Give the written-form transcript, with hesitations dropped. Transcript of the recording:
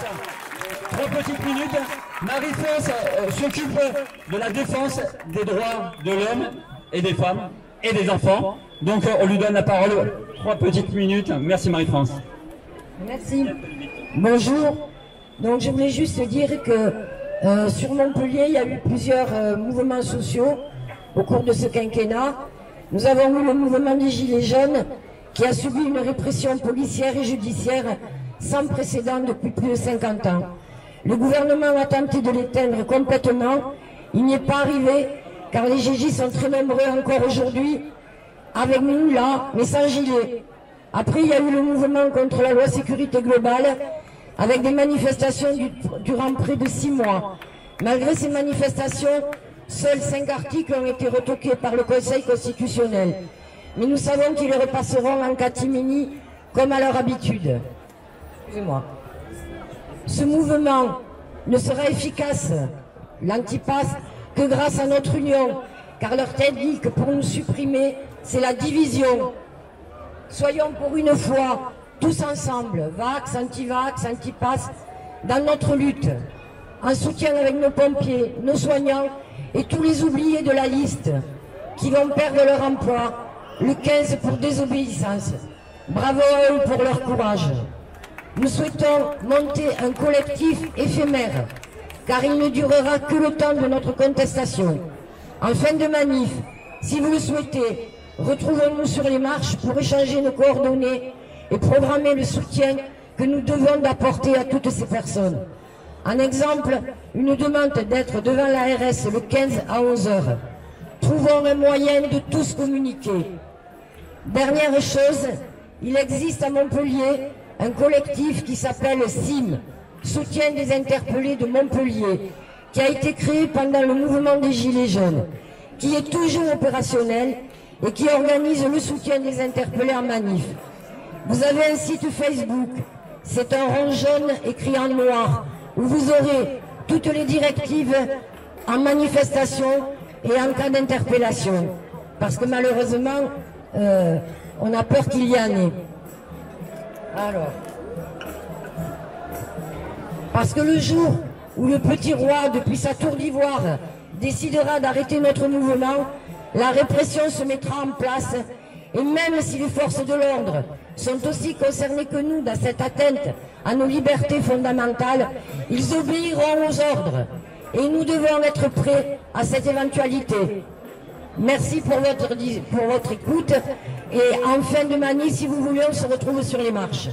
3 petites minutes. Marie-France s'occupe de la défense des droits de l'homme et des femmes et des enfants. Donc on lui donne la parole. 3 petites minutes. Merci Marie-France. Merci. Bonjour. Donc je voulais juste dire que sur Montpellier, il y a eu plusieurs mouvements sociaux au cours de ce quinquennat. Nous avons eu le mouvement des Gilets jaunes qui a subi une répression policière et judiciaire sans précédent depuis plus de 50 ans. Le gouvernement a tenté de l'éteindre complètement. Il n'y est pas arrivé car les GJ sont très nombreux encore aujourd'hui avec nous là, mais sans gilet. Après, il y a eu le mouvement contre la loi sécurité globale avec des manifestations durant près de 6 mois. Malgré ces manifestations, seuls 5 articles ont été retoqués par le Conseil constitutionnel. Mais nous savons qu'ils repasseront en catimini comme à leur habitude. Excusez-moi. Ce mouvement ne sera efficace, l'antipass, que grâce à notre union, car leur technique pour nous supprimer, c'est la division. Soyons pour une fois tous ensemble, vax, anti-vax, anti-pass, dans notre lutte, en soutien avec nos pompiers, nos soignants et tous les oubliés de la liste qui vont perdre leur emploi le 15 pour désobéissance. Bravo à eux pour leur courage. Nous souhaitons monter un collectif éphémère, car il ne durera que le temps de notre contestation. En fin de manif, si vous le souhaitez, retrouvons-nous sur les marches pour échanger nos coordonnées et programmer le soutien que nous devons d'apporter à toutes ces personnes. En exemple, une demande d'être devant l'ARS le 15 à 11 h. Trouvons un moyen de tous communiquer. Dernière chose, il existe à Montpellier un collectif qui s'appelle SIM, Soutien des interpellés de Montpellier, qui a été créé pendant le mouvement des Gilets jaunes, qui est toujours opérationnel et qui organise le soutien des interpellés en manif. Vous avez un site Facebook, c'est un rond jaune écrit en noir, où vous aurez toutes les directives en manifestation et en cas d'interpellation. Parce que malheureusement, on a peur qu'il y en ait. Alors, parce que le jour où le petit roi, depuis sa tour d'ivoire, décidera d'arrêter notre mouvement, la répression se mettra en place. Et même si les forces de l'ordre sont aussi concernées que nous dans cette atteinte à nos libertés fondamentales, ils obéiront aux ordres. Et nous devons être prêts à cette éventualité. Merci pour votre écoute. Et en fin de manif, si vous voulez, on se retrouve sur les marches.